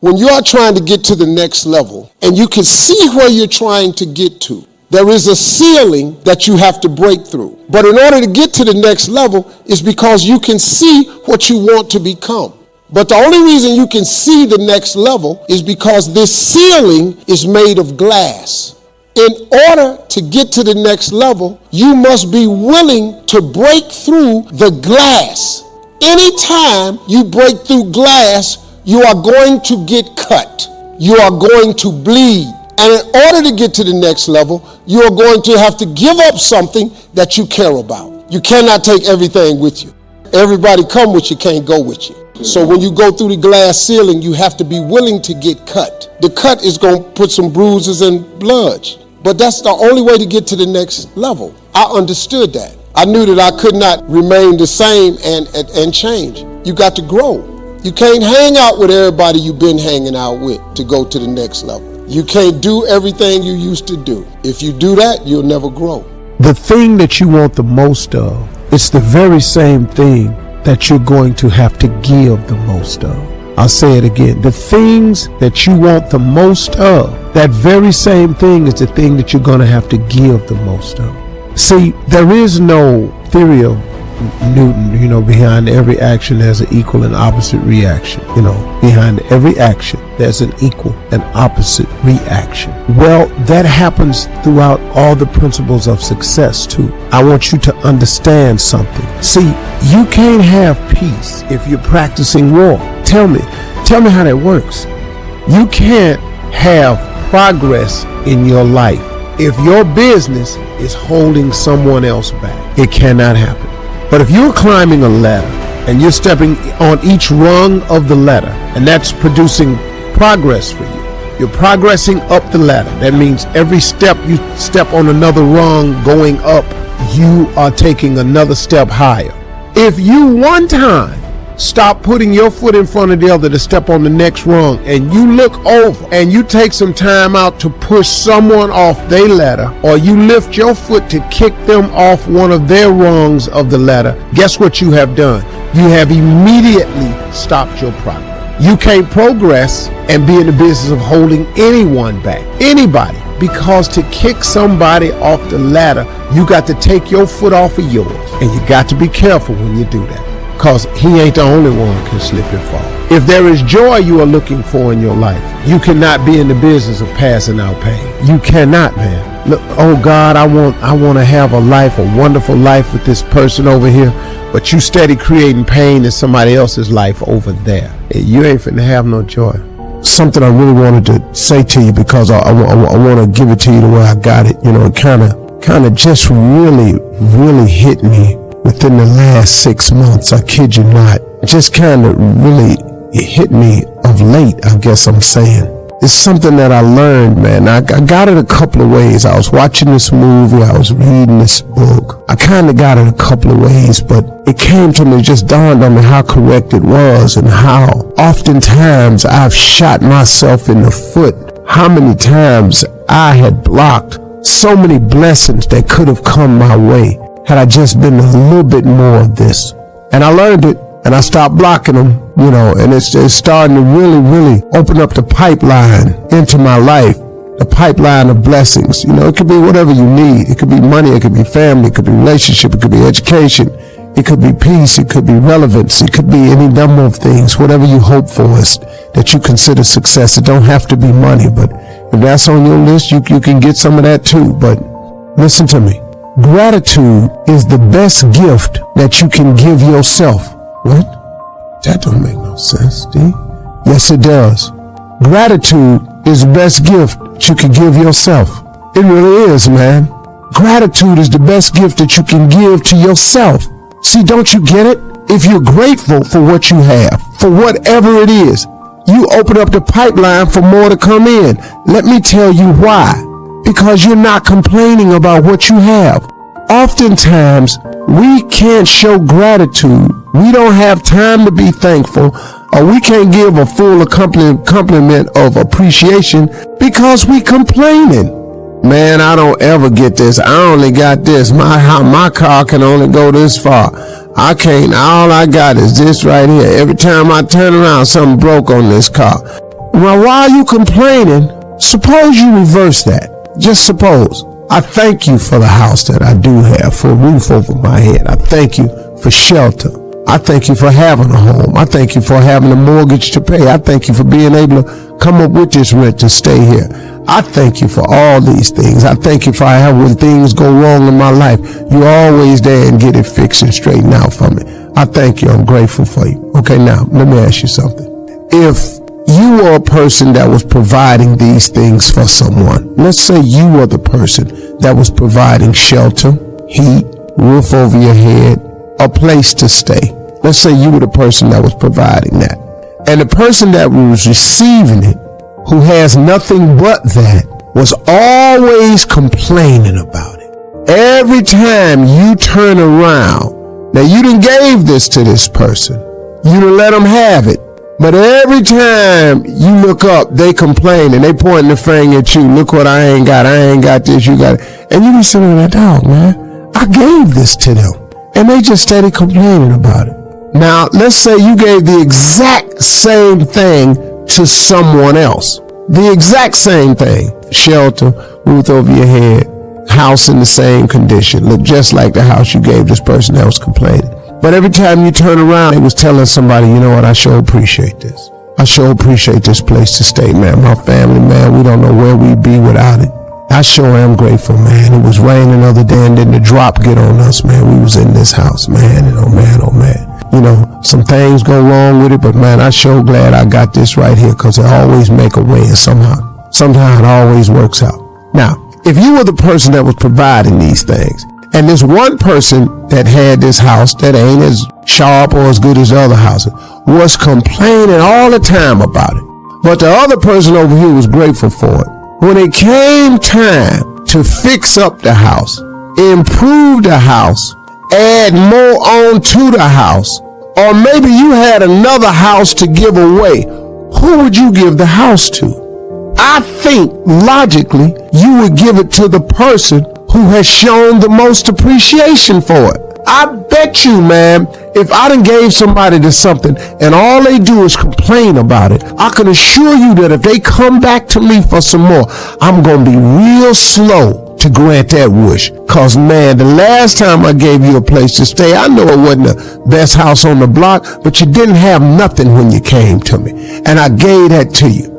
when you are trying to get to the next level and you can see where you're trying to get to, there is a ceiling that you have to break through. But in order to get to the next level is because you can see what you want to become. But the only reason you can see the next level is because this ceiling is made of glass. In order to get to the next level, you must be willing to break through the glass. Anytime you break through glass, you are going to get cut. You are going to bleed. And in order to get to the next level, you are going to have to give up something that you care about. You cannot take everything with you. Everybody come with you can't go with you. So when you go through the glass ceiling, you have to be willing to get cut. The cut is going to put some bruises and blood. But that's the only way to get to the next level. I understood that. I knew that I could not remain the same and change. You got to grow. You can't hang out with everybody you've been hanging out with to go to the next level. You can't do everything you used to do. If you do that, you'll never grow. The thing that you want the most of, it's the very same thing that you're going to have to give the most of. I'll say it again. The things that you want the most of, that very same thing is the thing that you're going to have to give the most of. See, there is no theory of Newton, behind every action there's an equal and opposite reaction. Behind every action there's an equal and opposite reaction. Well, that happens throughout all the principles of success too. I want you to understand something. See, you can't have peace if you're practicing war. Tell me how that works. You can't have progress in your life if your business is holding someone else back. It cannot happen. But if you're climbing a ladder and you're stepping on each rung of the ladder, and that's producing progress for you, you're progressing up the ladder. That means every step you step on another rung going up, you are taking another step higher. If you one time stop putting your foot in front of the other to step on the next rung, and you look over and you take some time out to push someone off their ladder, or you lift your foot to kick them off one of their rungs of the ladder, guess what you have done? You have immediately stopped your progress. You can't progress and be in the business of holding anyone back, anybody, because to kick somebody off the ladder, you got to take your foot off of yours, and you got to be careful when you do that. Because he ain't the only one can slip and fall. If there is joy you are looking for in your life, you cannot be in the business of passing out pain. You cannot, man. Look, oh God, I want to have a wonderful life with this person over here, but you steady creating pain in somebody else's life over there. You ain't finna have no joy. Something I really wanted to say to you, because I want to give it to you the way I got it. It kind of just really hit me. Within the last 6 months, I kid you not, just kind of really hit me of late, I guess I'm saying. It's something that I learned, man. I got it a couple of ways. I was watching this movie, I was reading this book. I kind of got it a couple of ways, but it came to me, just dawned on me how correct it was, and how oftentimes I've shot myself in the foot. How many times I had blocked so many blessings that could have come my way had I just been a little bit more of this. And I learned it, and I stopped blocking them, and it's starting to really open up the pipeline into my life, the pipeline of blessings. It could be whatever you need. It could be money, it could be family, it could be relationship, it could be education, it could be peace, it could be relevance, it could be any number of things. Whatever you hope for is that you consider success. It don't have to be money, but if that's on your list, you can get some of that too. But listen to me. Gratitude is the best gift that you can give yourself. What? That don't make no sense, D. Yes, it does. Gratitude is the best gift that you can give yourself. It really is, man. Gratitude is the best gift that you can give to yourself. See, don't you get it? If you're grateful for what you have, for whatever it is, you open up the pipeline for more to come in. Let me tell you why. Because you're not complaining about what you have. Oftentimes, we can't show gratitude. We don't have time to be thankful, or we can't give a full compliment of appreciation because we complaining. Man, I don't ever get this. I only got this. My car can only go this far. I can't. All I got is this right here. Every time I turn around, something broke on this car. Well, while you complaining, suppose you reverse that. Just suppose. I thank you for the house that I do have, for a roof over my head. I thank you for shelter. I thank you for having a home. I thank you for having a mortgage to pay. I thank you for being able to come up with this rent to stay here. I thank you for all these things. I thank you for how when things go wrong in my life, you're always there and get it fixed and straightened out for me. I thank you. I'm grateful for you. Okay, now, let me ask you something. If you were a person that was providing these things for someone, let's say you were the person that was providing shelter, heat, roof over your head, a place to stay. Let's say you were the person that was providing that. And the person that was receiving it, who has nothing but that, was always complaining about it. Every time you turn around, now you done gave this to this person. You done let them have it. But every time you look up, they complain and they pointing the finger at you. Look what I ain't got this, you got it. And you be sitting there, dog, man, I gave this to them. And they just steady complaining about it. Now, let's say you gave the exact same thing to someone else. The exact same thing. Shelter, roof over your head, house in the same condition. Look just like the house you gave this person that was complaining. But every time you turn around, it was telling somebody, you know what, I sure appreciate this. I sure appreciate this place to stay, man. My family, man, we don't know where we'd be without it. I sure am grateful, man. It was raining the other day and then the drop get on us, man. We was in this house, man, and oh man. You know, some things go wrong with it, but man, I sure glad I got this right here because it always make a way and somehow it always works out. Now, if you were the person that was providing these things, and this one person that had this house that ain't as sharp or as good as the other houses was complaining all the time about it. But the other person over here was grateful for it. When it came time to fix up the house, improve the house, add more on to the house, or maybe you had another house to give away, who would you give the house to? I think logically you would give it to the person who has shown the most appreciation for it. I bet you, man, if I done gave somebody to something and all they do is complain about it, I can assure you that if they come back to me for some more, I'm going to be real slow to grant that wish. Cause man, the last time I gave you a place to stay, I know it wasn't the best house on the block, but you didn't have nothing when you came to me. And I gave that to you.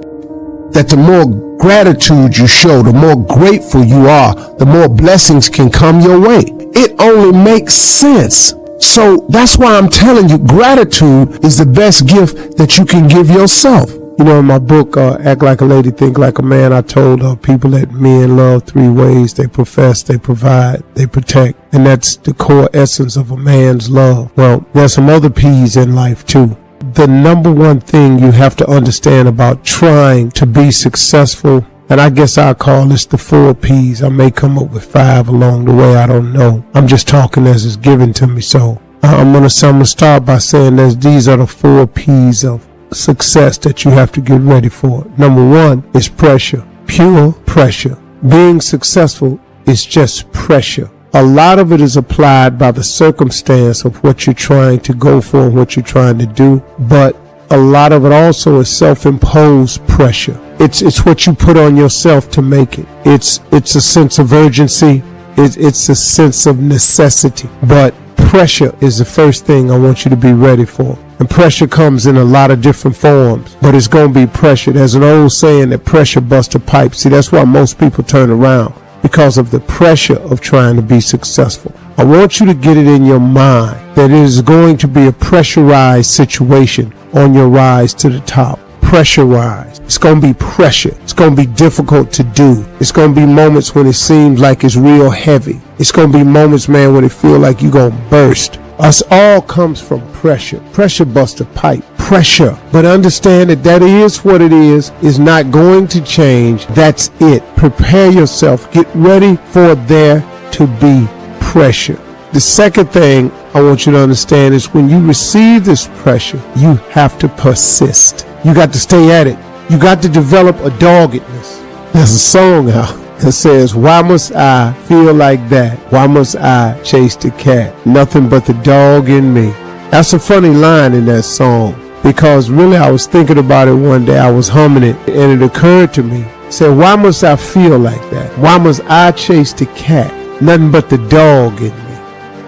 That the more gratitude you show, the more grateful you are, the more blessings can come your way. It only makes sense. So that's why I'm telling you, gratitude is the best gift that you can give yourself. You know, in my book, Act Like a Lady, Think Like a Man, I told people that men love three ways. They profess, they provide, they protect. And that's the core essence of a man's love. Well, there's some other P's in life too. The number one thing you have to understand about trying to be successful, and I guess I'll call this the 4 P's. I may come up with 5 along the way. I don't know. I'm just talking as it's given to me. So I'm going to start by saying that these are the 4 P's of success that you have to get ready for. Number 1 is pressure, pure pressure. Being successful is just pressure. A lot of it is applied by the circumstance of what you're trying to go for and what you're trying to do. But a lot of it also is self-imposed pressure. It's what you put on yourself to make it. It's a sense of urgency. It's a sense of necessity. But pressure is the first thing I want you to be ready for. And pressure comes in a lot of different forms, but it's going to be pressure. There's an old saying that pressure busts a pipe. See, that's why most people turn around, because of the pressure of trying to be successful. I want you to get it in your mind that it is going to be a pressurized situation on your rise to the top. Pressurized. It's going to be pressure. It's going to be difficult to do. It's going to be moments when it seems like it's real heavy. It's going to be moments, man, when it feel like you're going to burst. Us all comes from pressure. Pressure busts a pipe. Pressure. But understand that is what it is not going to change. That's it. Prepare yourself. Get ready for there to be pressure. The second thing I want you to understand is when you receive this pressure, you have to persist. You got to stay at it. You got to develop a doggedness. There's a song out that says, why must I feel like that? Why must I chase the cat? Nothing but the dog in me. That's a funny line in that song. because really I was thinking about it one day. I was humming it, and it occurred to me. Said, why must I feel like that? Why must I chase the cat? Nothing but the dog in me.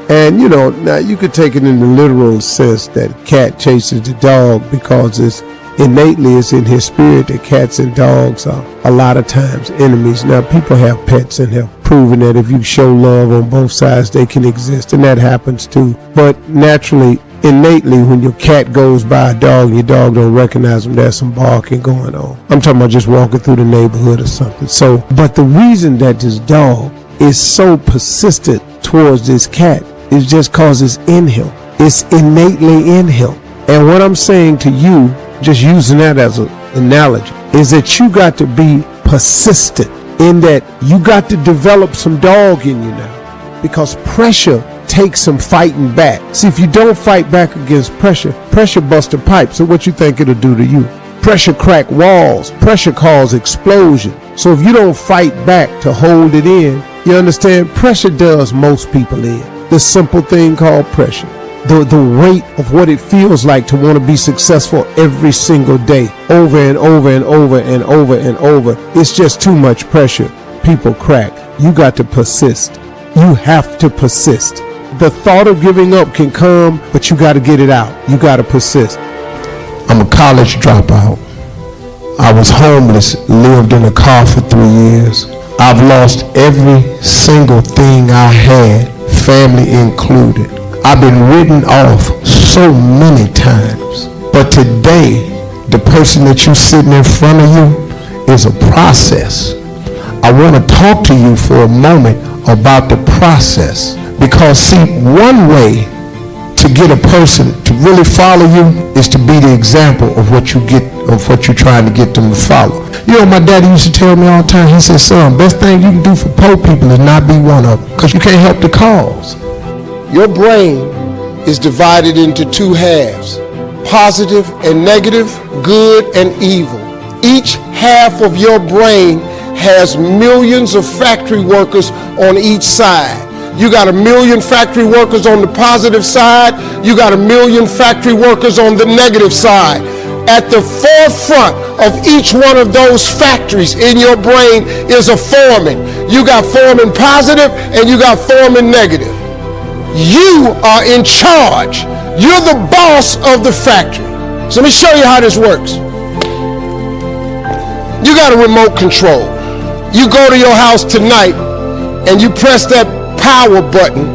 And now you could take it in the literal sense that cat chases the dog because it's in his spirit that cats and dogs are a lot of times enemies. Now people have pets and have proven that if you show love on both sides, they can exist, and that happens too. But naturally, innately, when your cat goes by a dog, your dog don't recognize them, there's some barking going on. I'm talking about just walking through the neighborhood or something. So, but the reason that this dog is so persistent towards this cat is just cause it's in him. It's innately in him. And what I'm saying to you, just using that as an analogy, is that you got to be persistent in that you got to develop some dog in you now, because pressure takes some fighting back. See, if you don't fight back against pressure busts a pipe. So what you think it'll do to you? Pressure crack walls. Pressure cause explosion. So if you don't fight back to hold it in, you understand, pressure does most people in. The simple thing called pressure. The weight of what it feels like to want to be successful every single day, over and over and over and over and over. It's just too much pressure. People crack. You got to persist. You have to persist. The thought of giving up can come, but you got to get it out. You got to persist. I'm a college dropout. I was homeless, lived in a car for 3 years. I've lost every single thing I had, family included. I've been written off so many times. But today, the person that you're sitting in front of you is a process. I want to talk to you for a moment about the process. Because see, one way to get a person to really follow you is to be the example of what you're trying to get them to follow. My daddy used to tell me all the time, he said, son, best thing you can do for poor people is not be one of them, because you can't help the cause. Your brain is divided into two halves, positive and negative, good and evil. Each half of your brain has millions of factory workers on each side. You got 1 million factory workers on the positive side. You got 1 million factory workers on the negative side. At the forefront of each one of those factories in your brain is a foreman. You got foreman positive and you got foreman negative. You are in charge. You're the boss of the factory. So let me show you how this works. You got a remote control. You go to your house tonight and you press that power button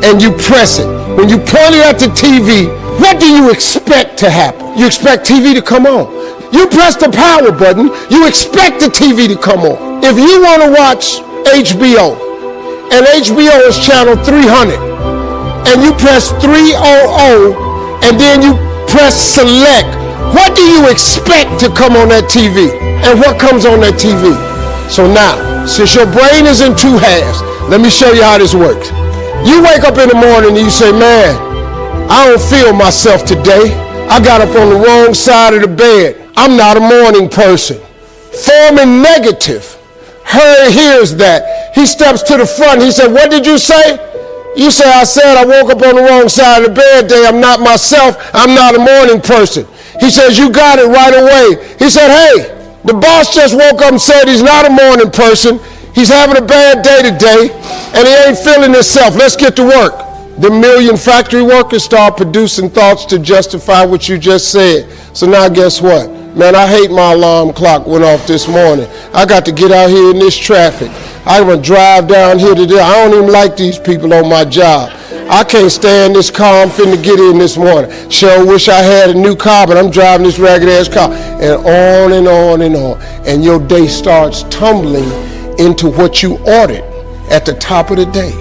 and you press it. When you point it at the TV, what do you expect to happen? You expect TV to come on. You press the power button, you expect the TV to come on. If you want to watch HBO, and HBO is channel 300, and you press 300, and then you press select, what do you expect to come on that TV? And what comes on that TV? So now, since your brain is in two halves, let me show you how this works. You wake up in the morning and you say, man, I don't feel myself today. I got up on the wrong side of the bed. I'm not a morning person. Foreman negative hears that. He steps to the front. He said, what did you say? You say, I said I woke up on the wrong side of the bed today. I'm not myself. I'm not a morning person. He says, you got it right away. He said, hey, the boss just woke up and said he's not a morning person. He's having a bad day today, and he ain't feeling himself. Let's get to work. The 1 million factory workers start producing thoughts to justify what you just said. So now guess what? Man, I hate my alarm clock went off this morning. I got to get out here in this traffic. I'm going to drive down here today. I don't even like these people on my job. I can't stand this car I'm finna get in this morning. Sure wish I had a new car, but I'm driving this ragged ass car. And on and on and on. And your day starts tumbling into what you ordered at the top of the day.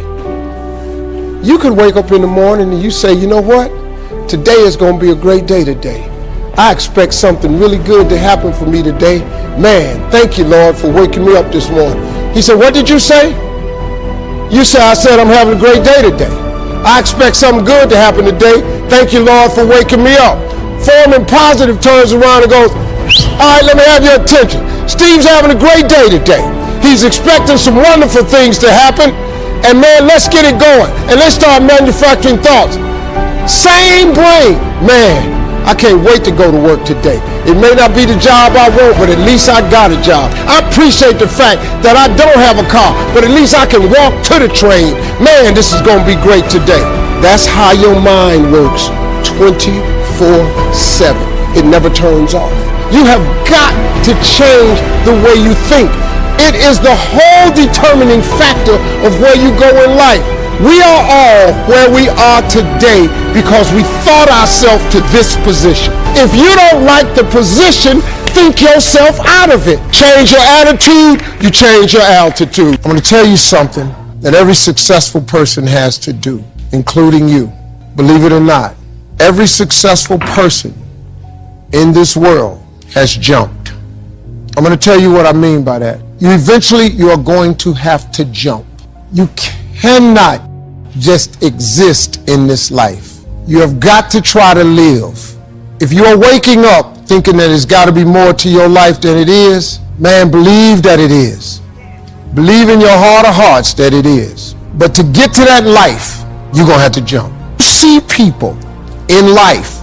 You could wake up in the morning and you say, you know what? Today is going to be a great day today. I expect something really good to happen for me today. Man, thank you, Lord, for waking me up this morning. He said, what did you say? You said, I said I'm having a great day today. I expect something good to happen today. Thank you, Lord, for waking me up. Foreman positive turns around and goes, all right, let me have your attention. Steve's having a great day today. He's expecting some wonderful things to happen. And man, let's get it going. And let's start manufacturing thoughts. Same brain. Man, I can't wait to go to work today. It may not be the job I want, but at least I got a job. I appreciate the fact that I don't have a car, but at least I can walk to the train. Man, this is going to be great today. That's how your mind works 24/7. It never turns off. You have got to change the way you think. It is the whole determining factor of where you go in life. We are all where we are today because we thought ourselves to this position. If you don't like the position, think yourself out of it. Change your attitude, you change your altitude. I'm going to tell you something that every successful person has to do, including you. Believe it or not, every successful person in this world has jumped. I'm going to tell you what I mean by that. You are going to have to jump. You cannot just exist in this life. You have got to try to live. If you're waking up thinking that there's got to be more to your life than it is, man, believe that it is. Believe in your heart of hearts that it is. But to get to that life, you're going to have to jump. See people in life,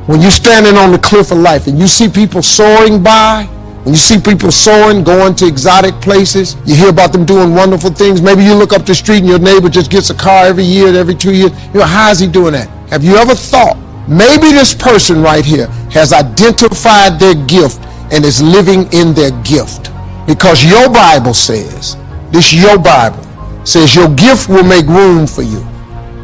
when you're standing on the cliff of life and you see people soaring by, when you see people soaring, going to exotic places, you hear about them doing wonderful things. Maybe you look up the street and your neighbor just gets a car every year, every 2 years. You know, how is he doing that? Have you ever thought, maybe this person right here has identified their gift and is living in their gift? Because your Bible says, your gift will make room for you.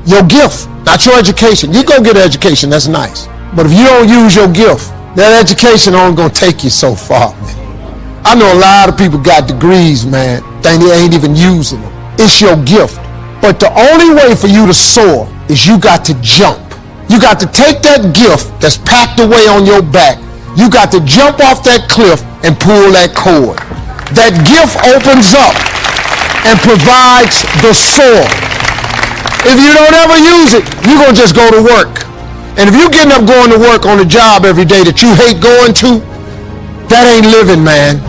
Your gift, not your education. You go get an education, that's nice. But if you don't use your gift, that education only gonna take you so far, man. I know a lot of people got degrees, man. They ain't even using them. It's your gift. But the only way for you to soar is you got to jump. You got to take that gift that's packed away on your back. You got to jump off that cliff and pull that cord. That gift opens up and provides the soar. If you don't ever use it, you're gonna just go to work. And if you're getting up going to work on a job every day that you hate going to, that ain't living, man.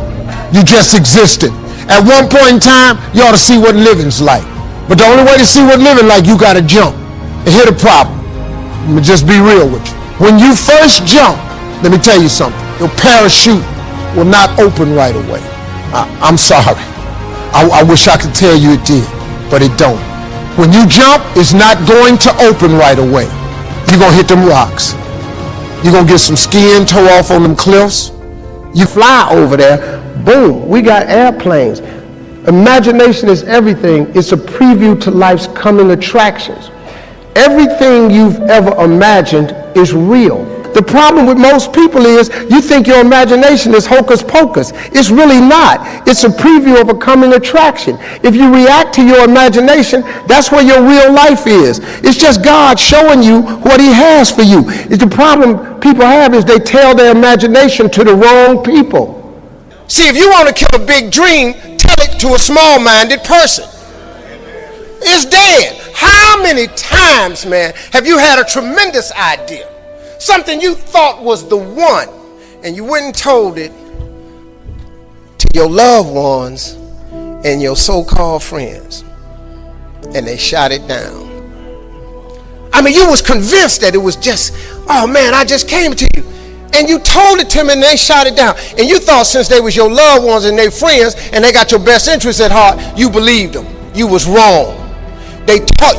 You just existed. At one point in time, you ought to see what living's like. But the only way to see what living like, you got to jump. And here's the problem. Let me just be real with you. When you first jump, let me tell you something. Your parachute will not open right away. I'm sorry. I wish I could tell you it did, but it don't. When you jump, it's not going to open right away. You're going to hit them rocks. You're going to get some skin tore off on them cliffs. You fly over there, boom, we got airplanes. Imagination is everything. It's a preview to life's coming attractions. Everything you've ever imagined is real. The problem with most people is you think your imagination is hocus pocus. It's really not. It's a preview of a coming attraction. If you react to your imagination, that's where your real life is. It's just God showing you what he has for you. The problem people have is they tell their imagination to the wrong people. See, if you want to kill a big dream, tell it to a small-minded person. It's dead. How many times, man, have you had a tremendous idea? Something you thought was the one, and you went and told it to your loved ones and your so-called friends, and they shot it down. I mean, you was convinced that it was just, oh man, I just came to you. And you told it to them and they shot it down. And you thought since they was your loved ones and their friends and they got your best interests at heart, you believed them. You was wrong.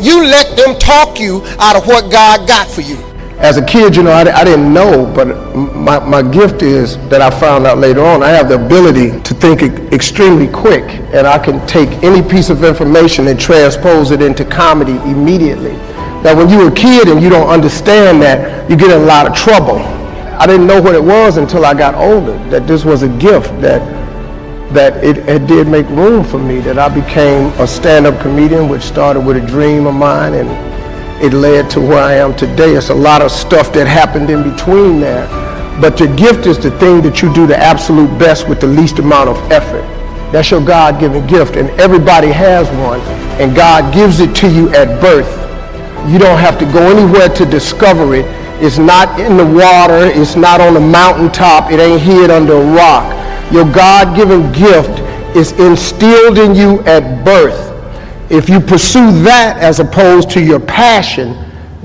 You let them talk you out of what God got for you. As a kid, you know, I didn't know, but my gift is that I found out later on. I have the ability to think extremely quick, and I can take any piece of information and transpose it into comedy immediately. Now, when you're a kid and you don't understand that, you get in a lot of trouble. I didn't know what it was until I got older, that this was a gift, that it did make room for me, that I became a stand-up comedian, which started with a dream of mine, and it led to where I am today. It's a lot of stuff that happened in between there. But your gift is the thing that you do the absolute best with the least amount of effort. That's your God-given gift, and everybody has one, and God gives it to you at birth. You don't have to go anywhere to discover it. It's not in the water, it's not on the mountaintop, it ain't hid under a rock. Your God-given gift is instilled in you at birth. If you pursue that as opposed to your passion,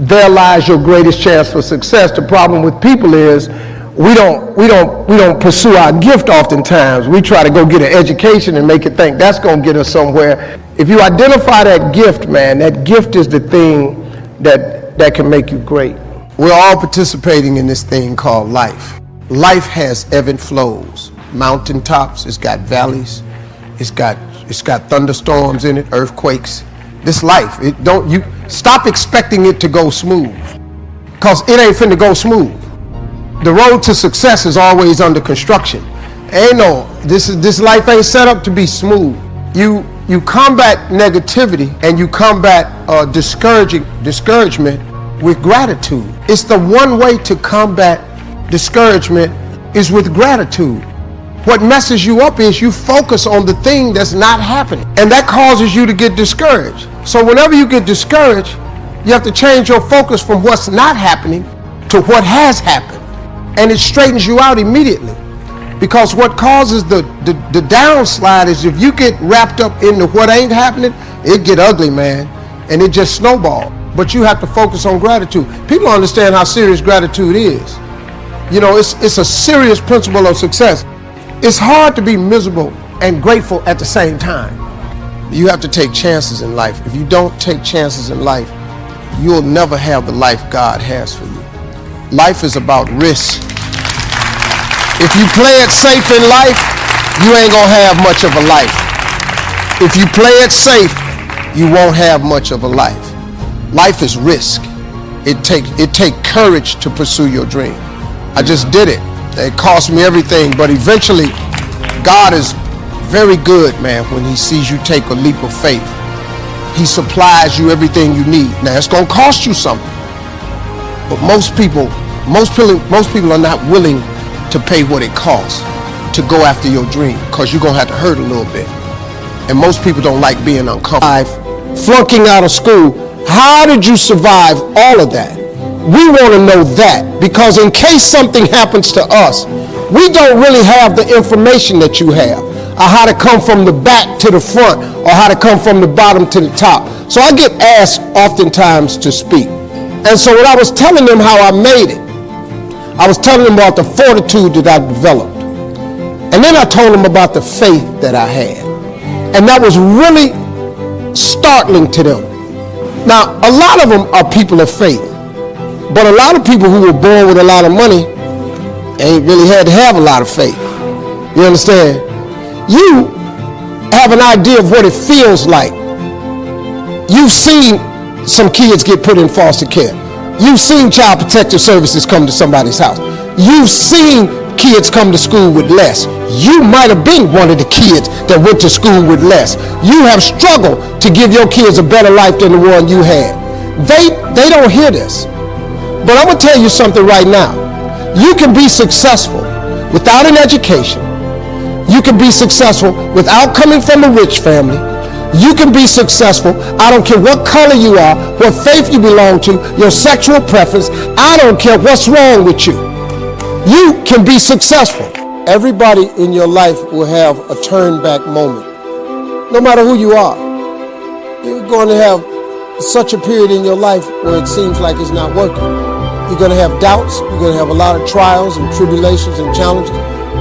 there lies your greatest chance for success. The problem with people is we don't pursue our gift oftentimes. We try to go get an education and make it think that's going to get us somewhere. If you identify that gift, man, that gift is the thing that can make you great. We're all participating in this thing called life. Life has ebb and flows. Mountaintops, it's got valleys, it's got thunderstorms in it, earthquakes. This life, you stop expecting it to go smooth, because it ain't finna go smooth. The road to success is always under construction. This life ain't set up to be smooth. You combat negativity and you combat discouragement with gratitude. It's the one way to combat discouragement is with gratitude. What messes you up is you focus on the thing that's not happening, and that causes you to get discouraged. So whenever you get discouraged, you have to change your focus from what's not happening to what has happened, and it straightens you out immediately. Because what causes the downslide is if you get wrapped up into what ain't happening, it get ugly, man, and it just snowballs. But you have to focus on gratitude. People don't understand how serious gratitude is. You know, it's a serious principle of success. It's hard to be miserable and grateful at the same time. You have to take chances in life. If you don't take chances in life, you'll never have the life God has for you. Life is about risk. If you play it safe in life, you ain't gonna have much of a life. If you play it safe, you won't have much of a life. Life is risk. It take courage to pursue your dream. I just did it. It cost me everything, but eventually God is very good, man, when he sees you take a leap of faith. He supplies you everything you need. Now it's gonna cost you something, but most people are not willing to pay what it costs to go after your dream, because you're gonna have to hurt a little bit. And most people don't like being uncomfortable. Flunking out of school, how did you survive all of that? We want to know that, because in case something happens to us, we don't really have the information that you have, or how to come from the back to the front, or how to come from the bottom to the top. So I get asked oftentimes to speak. And so when I was telling them how I made it, I was telling them about the fortitude that I developed. And then I told them about the faith that I had. And that was really startling to them. Now, a lot of them are people of faith. But a lot of people who were born with a lot of money ain't really had to have a lot of faith. You understand? You have an idea of what it feels like. You've seen some kids get put in foster care. You've seen child protective services come to somebody's house. You've seen kids come to school with less. You might have been one of the kids that went to school with less. You have struggled to give your kids a better life than the one you had. They don't hear this. But I'm going to tell you something right now. You can be successful without an education. You can be successful without coming from a rich family. You can be successful. I don't care what color you are, what faith you belong to, your sexual preference. I don't care what's wrong with you. You can be successful. Everybody in your life will have a turn back moment. No matter who you are. You're going to have such a period in your life where it seems like it's not working. You're going to have doubts. You're going to have a lot of trials and tribulations and challenges.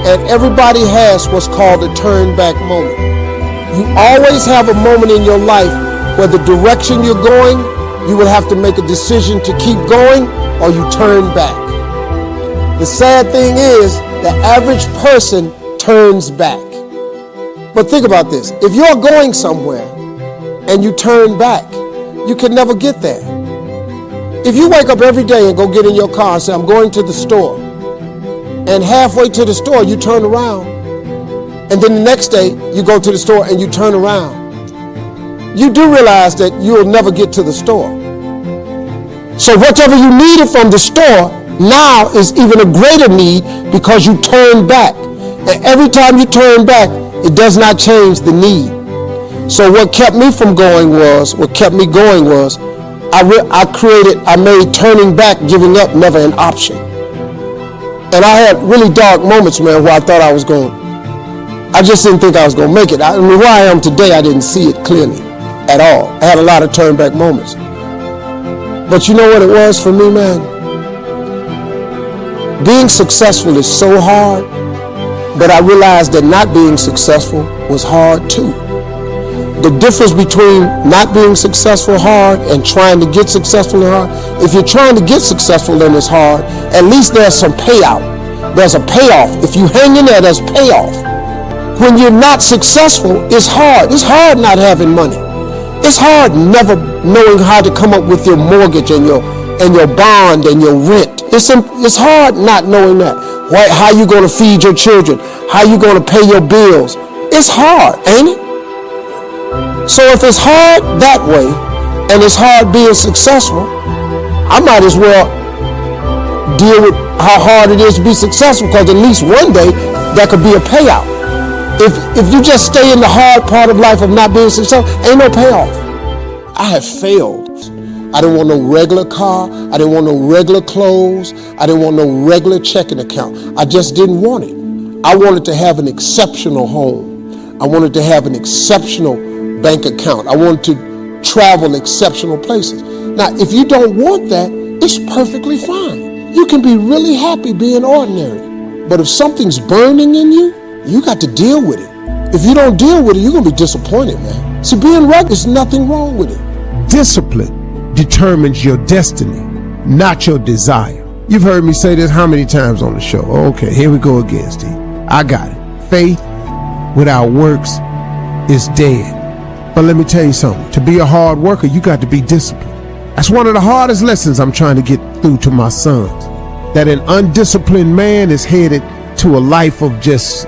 And everybody has what's called a turn back moment. You always have a moment in your life where the direction you're going, you will have to make a decision to keep going or you turn back. The sad thing is the average person turns back. But think about this. If you're going somewhere and you turn back, you can never get there. If you wake up every day and go get in your car and say, I'm going to the store, and halfway to the store you turn around, and then the next day you go to the store and you turn around, you do realize that you'll never get to the store. So whatever you needed from the store now is even a greater need because you turn back. And every time you turn back, it does not change the need. So what kept me going was, I made turning back, giving up, never an option. And I had really dark moments, man, where I thought I just didn't think I was going to make it. Where I am today, I didn't see it clearly at all. I had a lot of turn back moments. But you know what it was for me, man? Being successful is so hard, but I realized that not being successful was hard too. The difference between not being successful hard and trying to get successful hard, if you're trying to get successful and it's hard, at least there's some payout. There's a payoff. If you hang in there, there's payoff. When you're not successful, it's hard. It's hard not having money. It's hard never knowing how to come up with your mortgage and your bond and your rent. It's hard not knowing that. How you going to feed your children? How you going to pay your bills? It's hard, ain't it? So if it's hard that way, and it's hard being successful, I might as well deal with how hard it is to be successful, because at least one day that could be a payout. If you just stay in the hard part of life of not being successful, ain't no payoff. I have failed. I didn't want no regular car. I didn't want no regular clothes. I didn't want no regular checking account. I just didn't want it. I wanted to have an exceptional home. I wanted to have an exceptional bank account. I wanted to travel exceptional places. Now, if you don't want that, it's perfectly fine. You can be really happy being ordinary. But if something's burning in you, you got to deal with it. If you don't deal with it, you're going to be disappointed, man. See, being right, there's nothing wrong with it. Discipline determines your destiny, not your desire. You've heard me say this how many times on the show? Okay, here we go again, Steve. I got it. Faith without works is dead. But let me tell you something. To be a hard worker, you got to be disciplined. That's one of the hardest lessons I'm trying to get through to my sons. That an undisciplined man is headed to a life of just,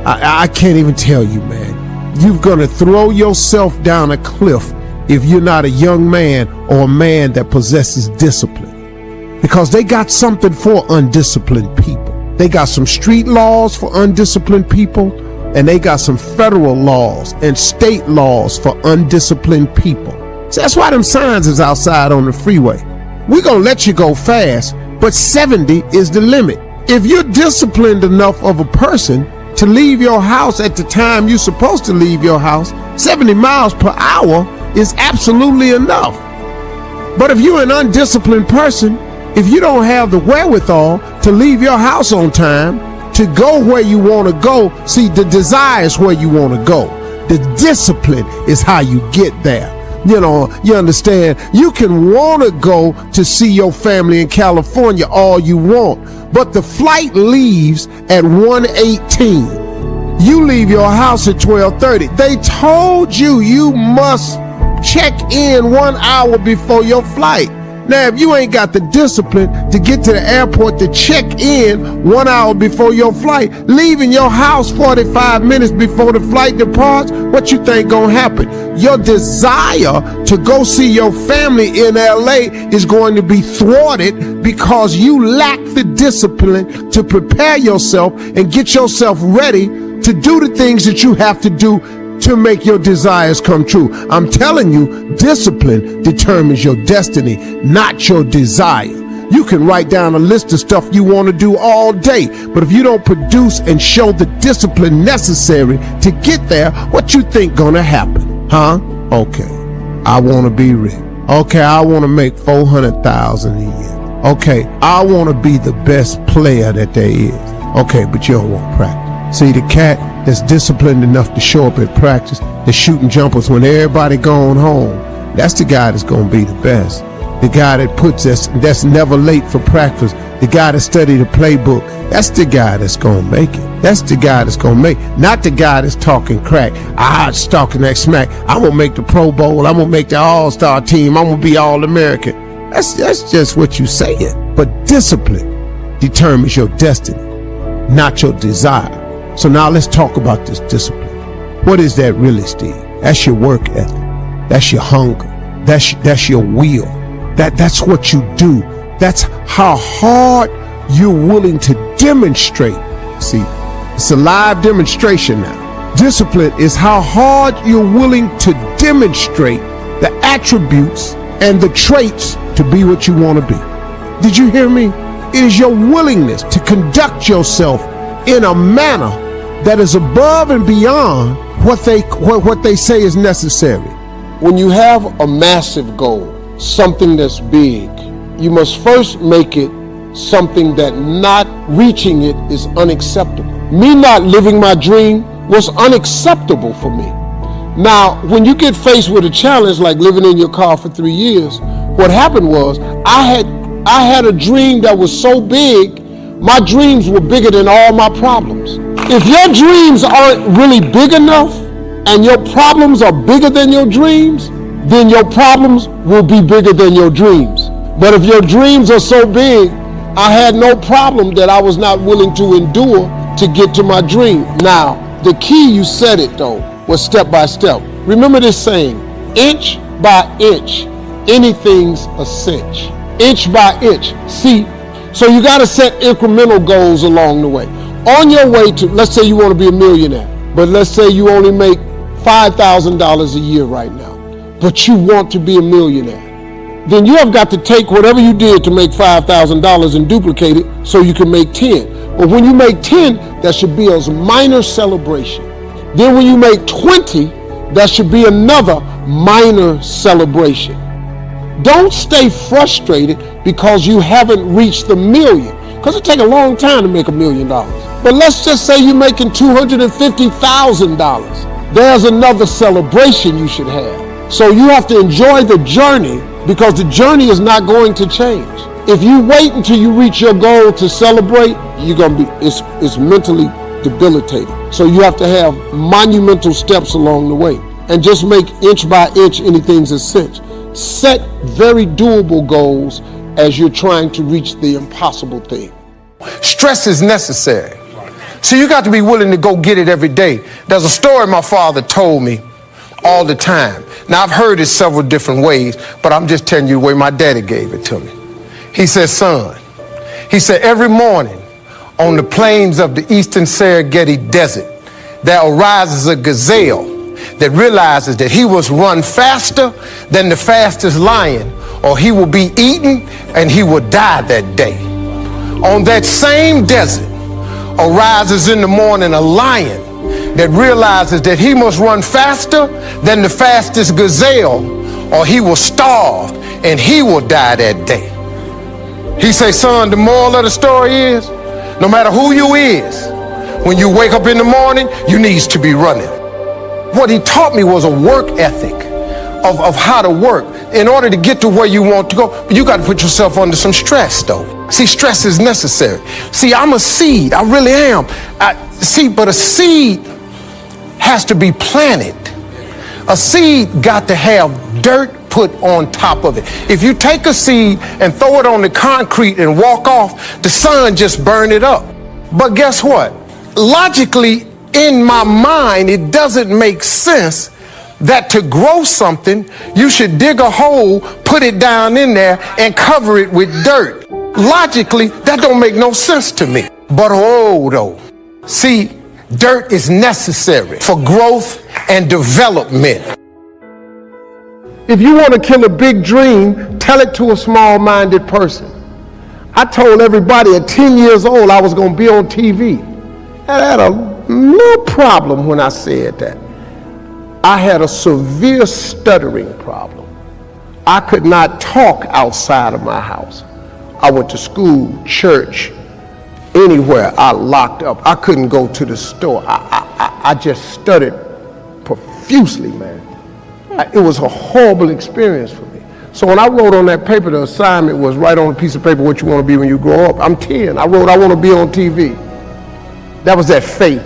I can't even tell you, man. You're going to throw yourself down a cliff if you're not a young man or a man that possesses discipline. Because they got something for undisciplined people. They got some street laws for undisciplined people, and they got some federal laws and state laws for undisciplined people. So that's why them signs is outside on the freeway. We're going to let you go fast, but 70 is the limit. If you're disciplined enough of a person to leave your house at the time you're supposed to leave your house, 70 miles per hour is absolutely enough. But if you're an undisciplined person, if you don't have the wherewithal to leave your house on time, to go where you want to go, see, the desire is where you want to go. The discipline is how you get there. You know, you understand? You can want to go to see your family in California all you want, but the flight leaves at 1:18. You leave your house at 12:30. They told you you must check in 1 hour before your flight. Now, if you ain't got the discipline to get to the airport to check in 1 hour before your flight, leaving your house 45 minutes before the flight departs, what you think gonna happen? Your desire to go see your family in LA is going to be thwarted because you lack the discipline to prepare yourself and get yourself ready to do the things that you have to do to make your desires come true. I'm telling you, discipline determines your destiny, not your desire. You can write down a list of stuff you want to do all day, but if you don't produce and show the discipline necessary to get there, what you think gonna happen? Huh? Okay, I want to be rich. Okay, I want to make $400,000 a year. Okay, I want to be the best player that there is. Okay, but you don't want practice. See, the cat that's disciplined enough to show up at practice, that's shooting jumpers when everybody going home, that's the guy that's going to be the best. The guy that that's never late for practice, the guy that studied the playbook, that's the guy that's going to make it. That's the guy that's going to make it. Not the guy that's talking crack. It's talking that smack. I'm going to make the Pro Bowl. I'm going to make the All-Star team. I'm going to be All-American. That's just what you saying. But discipline determines your destiny, not your desire. So now let's talk about this discipline. What is that really, Steve? That's your work ethic. That's your hunger. That's your will. That's what you do. That's how hard you're willing to demonstrate. See, it's a live demonstration now. Discipline is how hard you're willing to demonstrate the attributes and the traits to be what you want to be. Did you hear me? It is your willingness to conduct yourself in a manner that is above and beyond what they say is necessary. When you have a massive goal, something that's big. You must first make it something that not reaching it is unacceptable. Me not living my dream was unacceptable for me. Now, when you get faced with a challenge like living in your car for 3 years, what happened was I had a dream that was so big, my dreams were bigger than all my problems. If your dreams aren't really big enough and your problems are bigger than your dreams, then your problems will be bigger than your dreams. But if your dreams are so big, I had no problem that I was not willing to endure to get to my dream. Now, the key, you said it though, was step by step. Remember this saying, inch by inch, anything's a cinch. Inch by inch. See, so you got to set incremental goals along the way. On your way to, let's say you want to be a millionaire, but let's say you only make $5,000 a year right now, but you want to be a millionaire. Then you have got to take whatever you did to make $5,000 and duplicate it so you can make 10. But when you make 10, that should be a minor celebration. Then when you make 20, that should be another minor celebration. Don't stay frustrated because you haven't reached the million, because it takes a long time to make $1 million. But let's just say you're making $250,000. There's another celebration you should have. So you have to enjoy the journey, because the journey is not going to change. If you wait until you reach your goal to celebrate, you're gonna be, it's mentally debilitating. So you have to have monumental steps along the way, and just make inch by inch anything's a cinch. Set very doable goals as you're trying to reach the impossible thing. Stress is necessary. So you got to be willing to go get it every day. There's a story my father told me all the time. Now, I've heard it several different ways, but I'm just telling you the way my daddy gave it to me. He said, son, he said, every morning on the plains of the eastern Serengeti Desert, there arises a gazelle that realizes that he must run faster than the fastest lion, or he will be eaten and he will die that day. On that same desert arises in the morning a lion that realizes that he must run faster than the fastest gazelle, or he will starve and he will die that day. He say, son, the moral of the story is, no matter who you is, when you wake up in the morning, you needs to be running. What he taught me was a work ethic of how to work in order to get to where you want to go. But you got to put yourself under some stress, though. See, stress is necessary. See, I'm a seed. I really am. But a seed has to be planted. A seed got to have dirt put on top of it. If you take a seed and throw it on the concrete and walk off, the sun just burn it up. But guess what? Logically, in my mind, it doesn't make sense that to grow something, you should dig a hole, put it down in there, and cover it with dirt. Logically, that don't make no sense to me. But though, see, dirt is necessary for growth and development. If you want to kill a big dream, tell it to a small-minded person. I told everybody at 10 years old I was going to be on TV. I had no problem when I said that. I had a severe stuttering problem. I could not talk outside of my house. I went to school, church, anywhere. I locked up. I couldn't go to the store. I just stuttered profusely, man. It was a horrible experience for me. So when I wrote on that paper, the assignment was write on a piece of paper what you want to be when you grow up. I'm 10. I wrote I want to be on TV. That was that faith,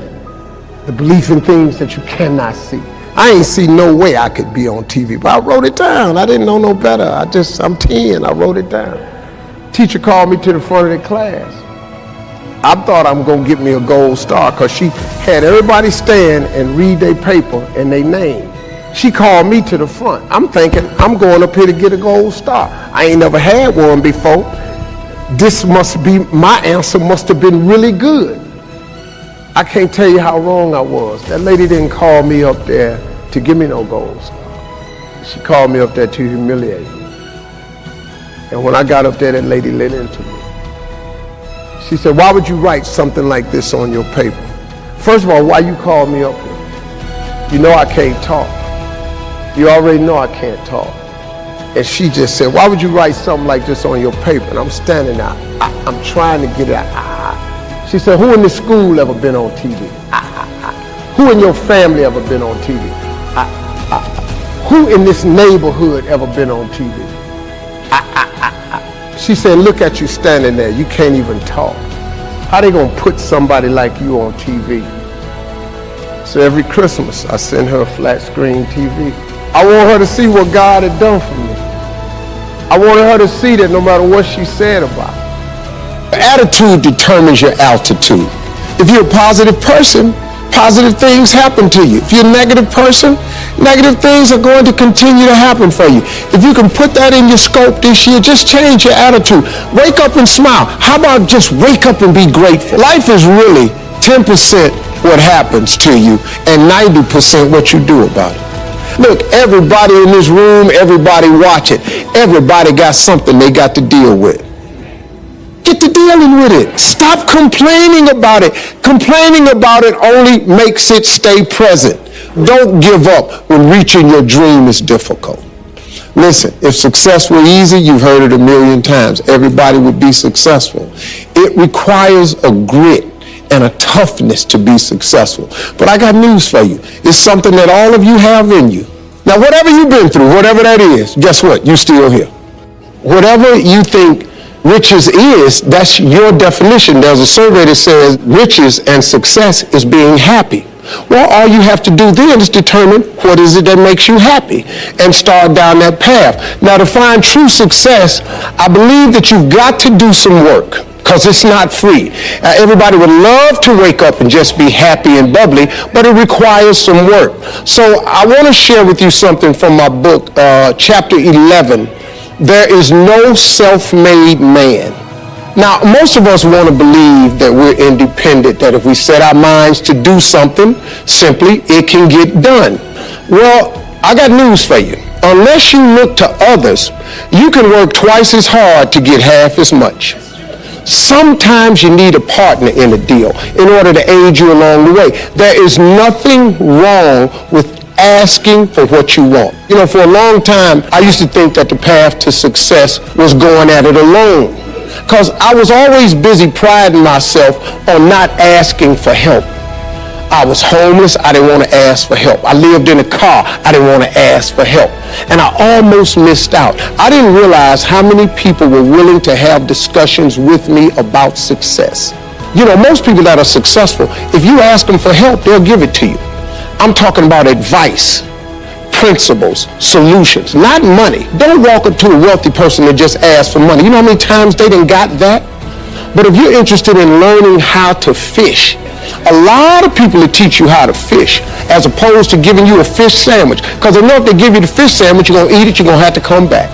the belief in things that you cannot see. I ain't see no way I could be on TV, but I wrote it down. I didn't know no better. I'm 10. I wrote it down. Teacher called me to the front of the class. I thought I'm going to get me a gold star because she had everybody stand and read their paper and their name. She called me to the front. I'm thinking I'm going up here to get a gold star. I ain't never had one before. This must be, my answer must have been really good. I can't tell you how wrong I was. That lady didn't call me up there to give me no gold star. She called me up there to humiliate me. And when I got up there, that lady lit into me. She said, why would you write something like this on your paper? First of all, why you called me up here? You know I can't talk. You already know I can't talk. And she just said, why would you write something like this on your paper? And I'm standing there. I'm trying to get it out. She said, who in this school ever been on TV? Who in your family ever been on TV? Who in this neighborhood ever been on TV? She said, look at you standing there. You can't even talk. How they gonna put somebody like you on TV? So every Christmas, I send her a flat screen TV. I want her to see what God had done for me. I wanted her to see that no matter what she said about it. Attitude determines your altitude. If you're a positive person, positive things happen to you. If you're a negative person, negative things are going to continue to happen for you. If you can put that in your scope this year, just change your attitude. Wake up and smile. How about just wake up and be grateful? Life is really 10% what happens to you and 90% what you do about it. Look, everybody in this room, everybody watching, everybody got something they got to deal with. Get to dealing with it. Stop complaining about it. Complaining about it only makes it stay present. Don't give up when reaching your dream is difficult. Listen, if success were easy, you've heard it a million times. Everybody would be successful. It requires a grit and a toughness to be successful. But I got news for you. It's something that all of you have in you. Now, whatever you've been through, whatever that is, guess what? You're still here. Whatever you think riches is, that's your definition. There's a survey that says riches and success is being happy. Well, all you have to do then is determine what is it that makes you happy and start down that path. Now, to find true success, I believe that you've got to do some work, because it's not free. Everybody would love to wake up and just be happy and bubbly, but it requires some work. So I want to share with you something from my book, chapter 11. There is no self-made man. Now, most of us want to believe that we're independent, that if we set our minds to do something, simply it can get done. Well, I got news for you. Unless you look to others, you can work twice as hard to get half as much. Sometimes you need a partner in a deal in order to aid you along the way. There is nothing wrong with asking for what you want. You know, for a long time, I used to think that the path to success was going at it alone, because I was always busy priding myself on not asking for help. I was homeless, I didn't want to ask for help. I lived in a car, I didn't want to ask for help. And I almost missed out. I didn't realize how many people were willing to have discussions with me about success. You know, most people that are successful, if you ask them for help, they'll give it to you. I'm talking about advice, principles, solutions, not money. Don't walk up to a wealthy person and just ask for money. You know how many times they done got that? But if you're interested in learning how to fish, a lot of people will teach you how to fish as opposed to giving you a fish sandwich. Because they know if they give you the fish sandwich, you're going to eat it, you're going to have to come back.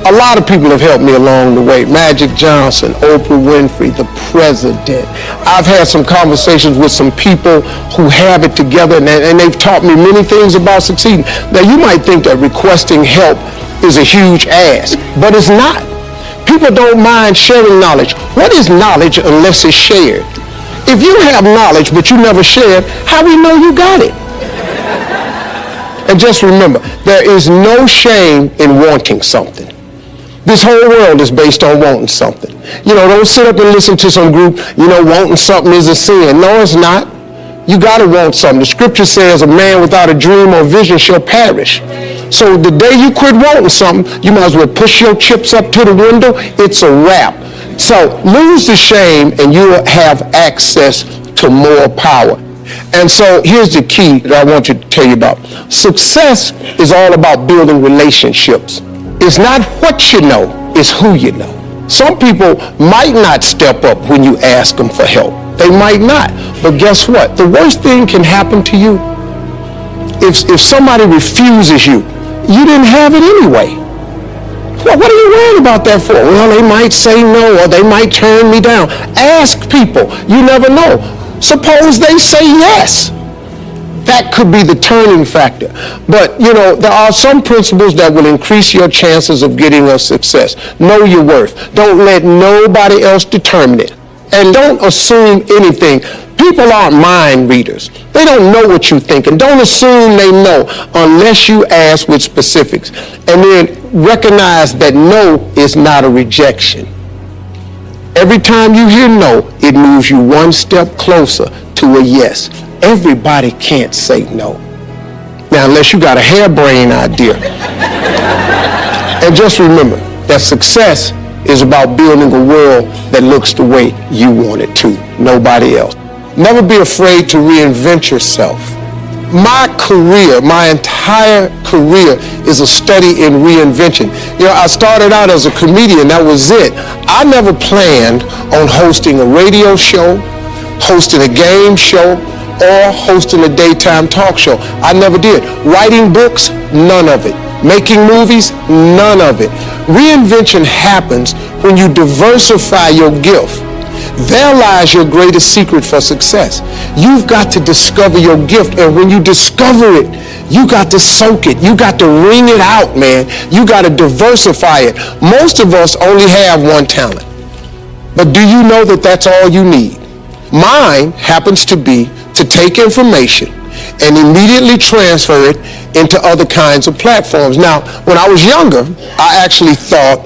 A lot of people have helped me along the way. Magic Johnson, Oprah Winfrey, the president. I've had some conversations with some people who have it together, and they've taught me many things about succeeding. Now, you might think that requesting help is a huge ask, but it's not. People don't mind sharing knowledge. What is knowledge unless it's shared? If you have knowledge but you never share it, how do we know you got it? And just remember, there is no shame in wanting something. This whole world is based on wanting something. You know, don't sit up and listen to some group, you know, wanting something is a sin. No, it's not. You got to want something. The scripture says a man without a dream or vision shall perish. So the day you quit wanting something, you might as well push your chips up to the window. It's a wrap. So lose the shame and you will have access to more power. And so here's the key that I want you to tell you about. Success is all about building relationships. It's not what you know, it's who you know. Some people might not step up when you ask them for help. They might not. But guess what? The worst thing can happen to you. If somebody refuses you, you didn't have it anyway. Well, what are you worried about that for? Well, they might say no, or they might turn me down. Ask people. You never know. Suppose they say yes. That could be the turning factor. But, you know, there are some principles that will increase your chances of getting a success. Know your worth. Don't let nobody else determine it. And don't assume anything. People aren't mind readers. They don't know what you think, and don't assume they know unless you ask with specifics. And then recognize that no is not a rejection. Every time you hear no, it moves you one step closer to a yes. Everybody can't say no. Now, unless you got a harebrained idea. And just remember that success is about building a world that looks the way you want it to, nobody else. Never be afraid to reinvent yourself. My career, my entire career is a study in reinvention. You know, I started out as a comedian, that was it. I never planned on hosting a radio show, hosting a game show, or hosting a daytime talk show. I never did. Writing books, none of it. Making movies, none of it. Reinvention happens when you diversify your gift. There lies your greatest secret for success. You've got to discover your gift, and when you discover it, you got to soak it. You got to wring it out, man. You got to diversify it. Most of us only have one talent. But do you know that that's all you need? Mine happens to be to take information and immediately transfer it into other kinds of platforms. Now, when I was younger, I actually thought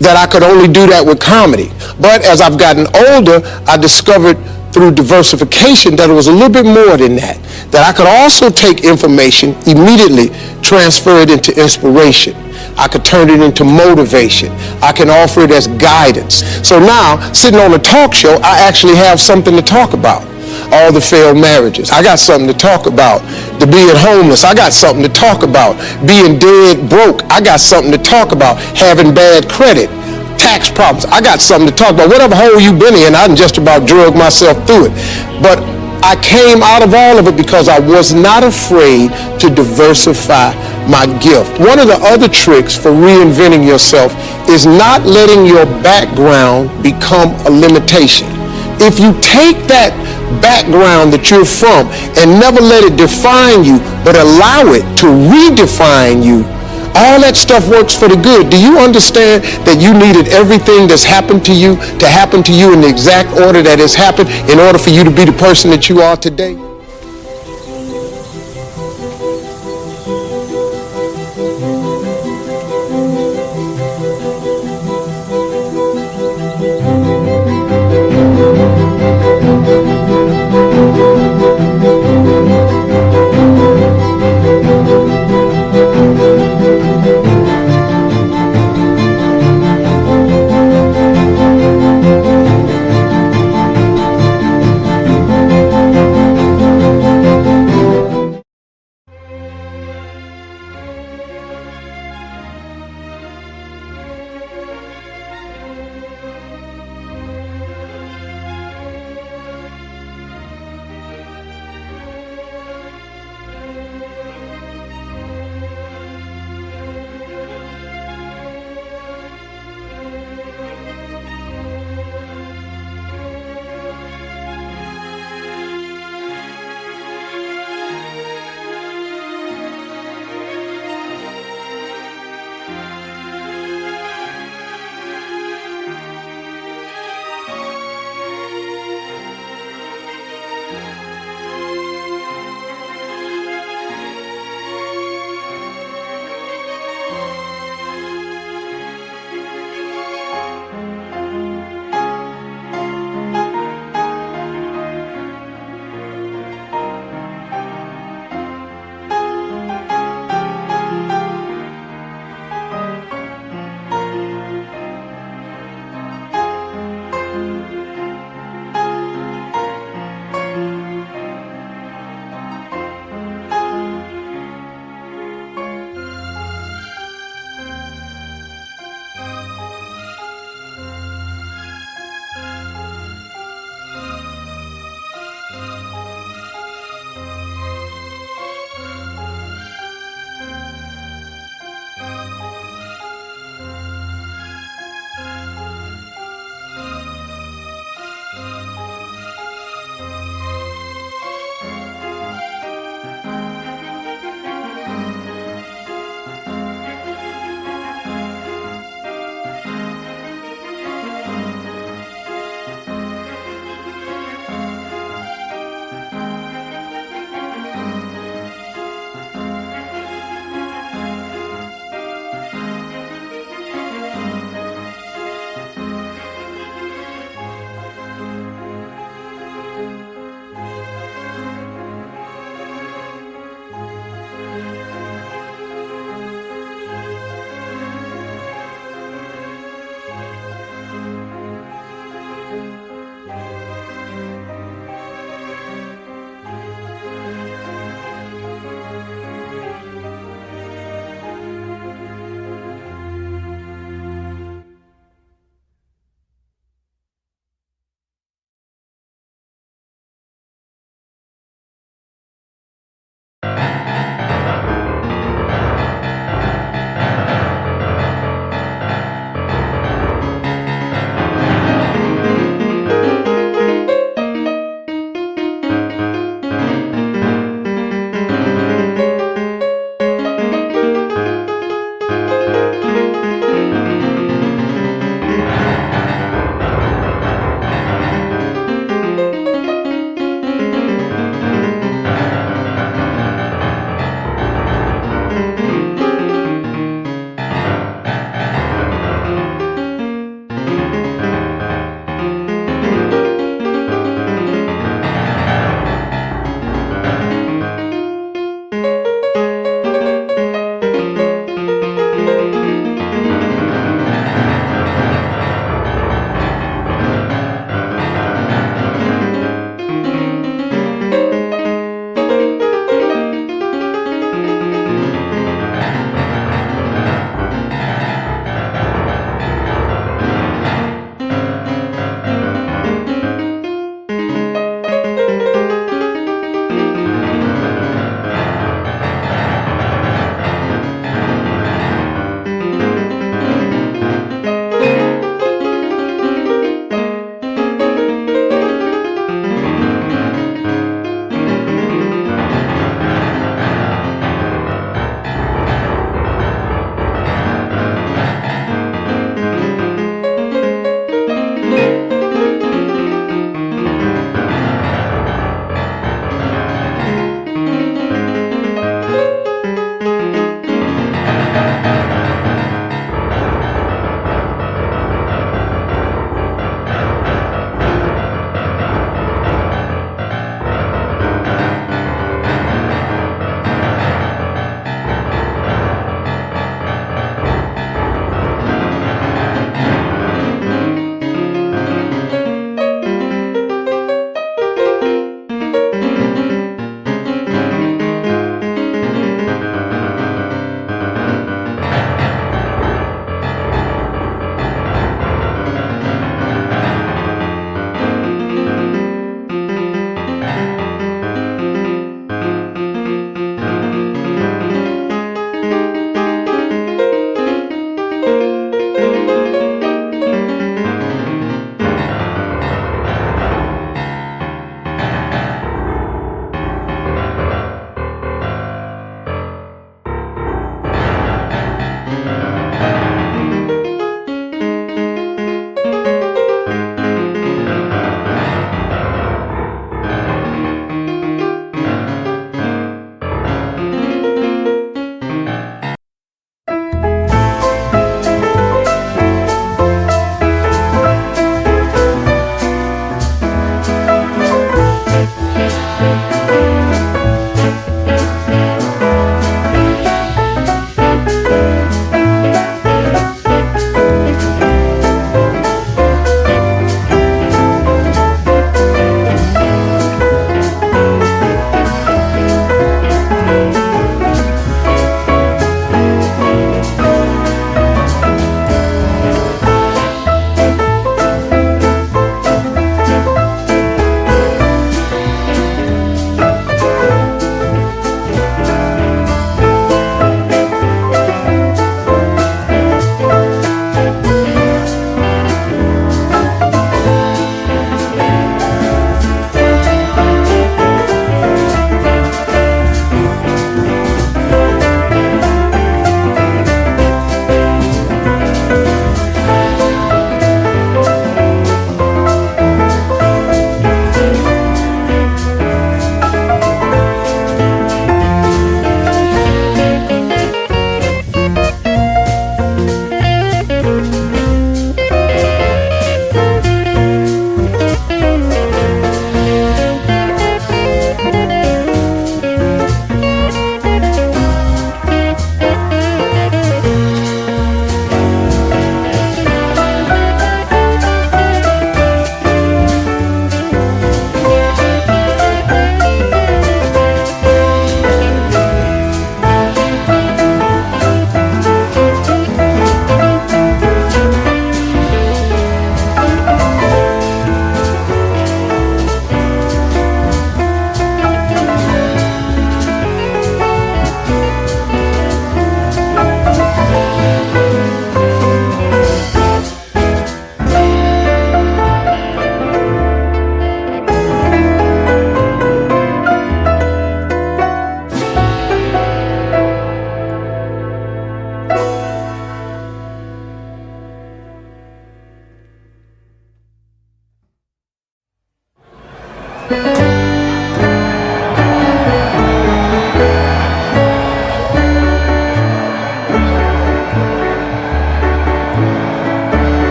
that I could only do that with comedy. But as I've gotten older, I discovered through diversification that it was a little bit more than that. That I could also take information, immediately transfer it into inspiration. I could turn it into motivation. I can offer it as guidance. So now, sitting on a talk show, I actually have something to talk about. All the failed marriages, I got something to talk about. The being homeless, I got something to talk about. Being dead broke, I got something to talk about. Having bad credit, tax problems, I got something to talk about. Whatever hole you've been in, I done just about drug myself through it. But I came out of all of it because I was not afraid to diversify my gift. One of the other tricks for reinventing yourself is not letting your background become a limitation. If you take that background that you're from and never let it define you, but allow it to redefine you, all that stuff works for the good. Do you understand that you needed everything that's happened to you in the exact order that it's happened in order for you to be the person that you are today?